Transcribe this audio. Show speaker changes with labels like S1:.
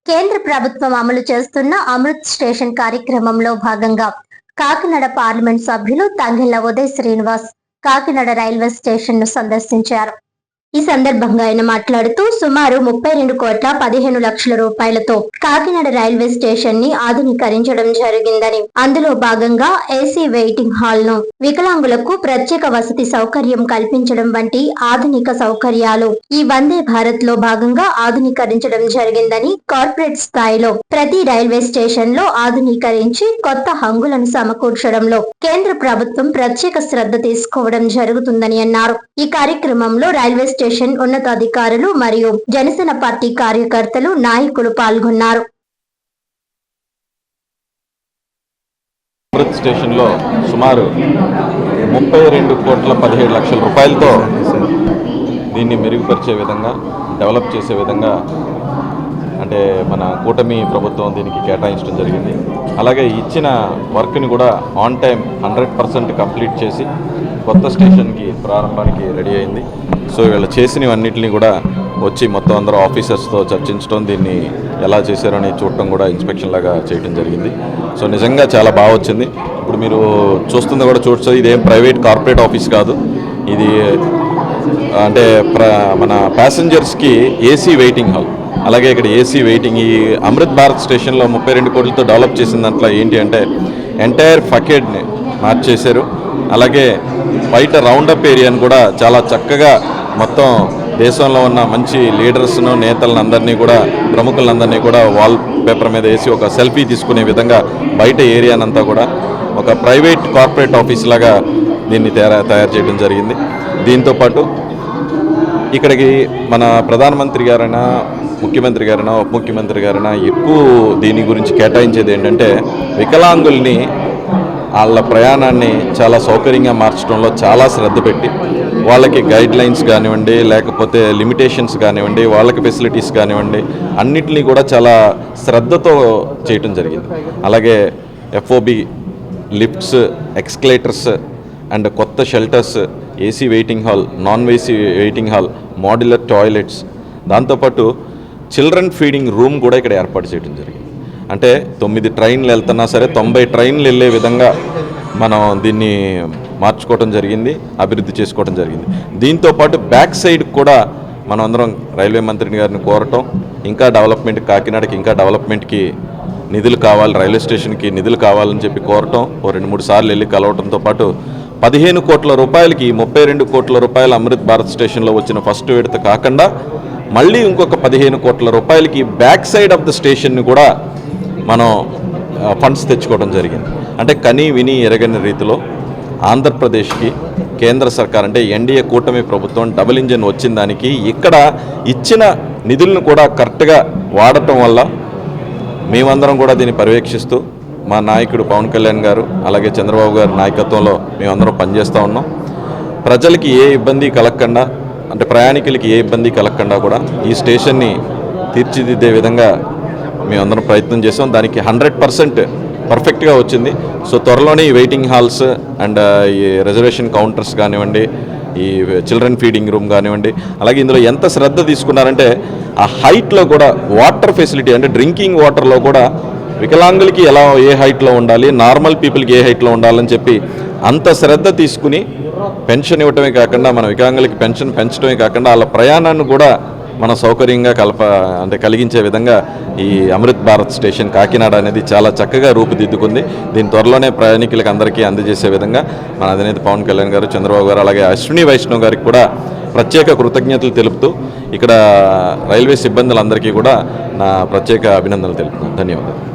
S1: కేంద్ర ప్రభుత్వం అమలు చేస్తున్న అమృత్ స్టేషన్ కార్యక్రమంలో భాగంగా కాకినాడ పార్లమెంట్ సభ్యులు తంగెళ్ల ఉదయ్ శ్రీనివాస్ కాకినాడ రైల్వే స్టేషన్ ను సందర్శించారు. ఈ సందర్భంగా ఆయన మాట్లాడుతూ సుమారు 32,15,00,000 రూపాయలతో కాకినాడ రైల్వే స్టేషన్ ని ఆధునీకరించడం జరిగిందని, అందులో భాగంగా ఏసీ వెయిటింగ్ హాల్ ను, వికలాంగులకు ప్రత్యేక వసతి సౌకర్యం కల్పించడం వంటి ఆధునిక సౌకర్యాలు ఈ వందే భారత్ లో భాగంగా ఆధునీకరించడం జరిగిందని, కార్పొరేట్ స్థాయిలో ప్రతి రైల్వే స్టేషన్ లో ఆధునీకరించి కొత్త హంగులను సమకూర్చడంలో కేంద్ర ప్రభుత్వం ప్రత్యేక శ్రద్ధ తీసుకోవడం జరుగుతుందని అన్నారు. ఈ కార్యక్రమంలో రైల్వే స్టేషన్ ఉన్నతాధికారులు మరియు జనసేన పార్టీ కార్యకర్తలు, నాయకులు పాల్గొన్నారు.
S2: అమృత్ స్టేషన్లో సుమారు 32,17,00,000 రూపాయలతో దీన్ని మెరుగుపరిచే విధంగా, డెవలప్ చేసే విధంగా అంటే మన కూటమి ప్రభుత్వం దీనికి కేటాయించడం జరిగింది. అలాగే ఇచ్చిన వర్క్ని కూడా ఆన్ టైం 100% కంప్లీట్ చేసి కొత్త స్టేషన్కి ప్రారంభానికి రెడీ అయింది. సో వీళ్ళు చేసినవన్నింటినీ కూడా వచ్చి మొత్తం అందరూ ఆఫీసర్స్తో చర్చించడం, దీన్ని ఎలా చేశారని చూడటం కూడా ఇన్స్పెక్షన్ లాగా చేయడం జరిగింది. సో నిజంగా చాలా బాగా వచ్చింది. ఇప్పుడు మీరు చూస్తుంది కూడా చూడచ్చు, ఇదేం ప్రైవేట్ కార్పొరేట్ ఆఫీస్ కాదు. ఇది అంటే మన ప్యాసింజర్స్కి ఏసీ వెయిటింగ్ హాల్, అలాగే ఇక్కడ ఏసీ వెయిటింగ్. ఈ అమృత్ భారత్ స్టేషన్లో 32 కోట్లతో డెవలప్ చేసిన దాంట్లో ఏంటి అంటే ఎంటైర్ ఫకేడ్ని మార్చేశారు. అలాగే బయట రౌండప్ ఏరియాను కూడా చాలా చక్కగా మొత్తం దేశంలో ఉన్న మంచి లీడర్స్ను, నేతలను అందరినీ కూడా, ప్రముఖులందరినీ కూడా వాల్ పేపర్ మీద వేసి ఒక సెల్ఫీ తీసుకునే విధంగా బయట ఏరియానంతా కూడా ఒక ప్రైవేట్ కార్పొరేట్ ఆఫీస్ లాగా దీన్ని తయారు చేయడం జరిగింది. దీంతోపాటు ఇక్కడికి మన ప్రధానమంత్రి గారైనా, ముఖ్యమంత్రి గారైనా, ఉప ముఖ్యమంత్రి గారైనా ఎక్కువ దీని గురించి కేటాయించేది ఏంటంటే వికలాంగుల్ని వాళ్ళ ప్రయాణాన్ని చాలా సౌకర్యంగా మార్చడంలో చాలా శ్రద్ధ పెట్టి వాళ్ళకి గైడ్ లైన్స్ కానివ్వండి, లేకపోతే లిమిటేషన్స్ కానివ్వండి, వాళ్ళకి ఫెసిలిటీస్ కానివ్వండి, అన్నిటినీ కూడా చాలా శ్రద్ధతో చేయటం జరిగింది. అలాగే ఎఫ్ఓబి లిఫ్ట్స్, ఎక్స్కలేటర్స్ అండ్ కొత్త shelters, AC waiting hall, non AC waiting hall, modular toilets, దాంతోపాటు చిల్డ్రన్ ఫీడింగ్ రూమ్ కూడా ఇక్కడ ఏర్పాటు చేయడం జరిగింది. అంటే 9 ట్రైన్లు వెళ్తున్నా సరే 90 ట్రైన్లు వెళ్ళే విధంగా మనం దీన్ని మార్చుకోవడం జరిగింది, అభివృద్ధి చేసుకోవడం జరిగింది. దీంతోపాటు బ్యాక్ సైడ్ కూడా మనం అందరం రైల్వే మంత్రిని గారిని కోరటం, ఇంకా డెవలప్మెంట్, కాకినాడకి ఇంకా డెవలప్మెంట్కి నిధులు కావాలి, రైల్వే స్టేషన్కి నిధులు కావాలని చెప్పి కోరటం, 2-3 సార్లు వెళ్ళి కలవటంతో పాటు 15 కోట్ల రూపాయలకి 32 కోట్ల రూపాయల అమృత్ భారత్ స్టేషన్లో వచ్చిన ఫస్ట్ విడత కాకుండా మళ్ళీ ఇంకొక 15 కోట్ల రూపాయలకి బ్యాక్ సైడ్ ఆఫ్ ద స్టేషన్ని కూడా మనం ఫండ్స్ తెచ్చుకోవడం జరిగింది. అంటే కని విని ఎరగని రీతిలో ఆంధ్రప్రదేశ్కి కేంద్ర సర్కార్ అంటే ఎన్డీఏ కూటమి ప్రభుత్వం డబుల్ ఇంజిన్ వచ్చిన దానికి ఇక్కడ ఇచ్చిన నిధులను కూడా కరెక్ట్గా వాడటం వల్ల మేమందరం కూడా దీన్ని పర్యవేక్షిస్తూ మా నాయకుడు పవన్ కళ్యాణ్ గారు, అలాగే చంద్రబాబు గారి నాయకత్వంలో మేమందరం పనిచేస్తూ ఉన్నాం. ప్రజలకి ఏ ఇబ్బంది కలగకుండా, అంటే ప్రయాణికులకి ఏ ఇబ్బంది కలగకుండా కూడా ఈ స్టేషన్ని తీర్చిదిద్దే విధంగా మేమందరం ప్రయత్నం చేసాం. దానికి 100% పర్ఫెక్ట్గా వచ్చింది. సో త్వరలోనే ఈ వెయిటింగ్ హాల్స్ అండ్ ఈ రిజర్వేషన్ కౌంటర్స్ కానివ్వండి, ఈ చిల్డ్రన్ ఫీడింగ్ రూమ్ కానివ్వండి, అలాగే ఇందులో ఎంత శ్రద్ధ తీసుకున్నారంటే ఆ హైట్లో కూడా వాటర్ ఫెసిలిటీ, అంటే డ్రింకింగ్ వాటర్లో కూడా వికలాంగులకి ఎలా ఏ హైట్లో ఉండాలి, నార్మల్ పీపుల్కి ఏ హైట్లో ఉండాలని చెప్పి అంత శ్రద్ధ తీసుకుని పెన్షన్ ఇవ్వటమే కాకుండా, మన వికలాంగులకి పెన్షన్ పెంచడమే కాకుండా వాళ్ళ ప్రయాణాన్ని కూడా మన సౌకర్యంగా కలిగించే విధంగా ఈ అమృత్ భారత్ స్టేషన్ కాకినాడ అనేది చాలా చక్కగా రూపుదిద్దుకుంది. దీని త్వరలోనే ప్రయాణికులకు అందరికీ అందజేసే విధంగా మన అధినేత పవన్ కళ్యాణ్ గారు, చంద్రబాబు గారు, అలాగే అశ్విని వైష్ణవ్ గారికి కూడా ప్రత్యేక కృతజ్ఞతలు తెలుపుతూ ఇక్కడ రైల్వే సిబ్బందులందరికీ కూడా నా ప్రత్యేక అభినందనలు తెలుపుతున్నాను. ధన్యవాదాలు.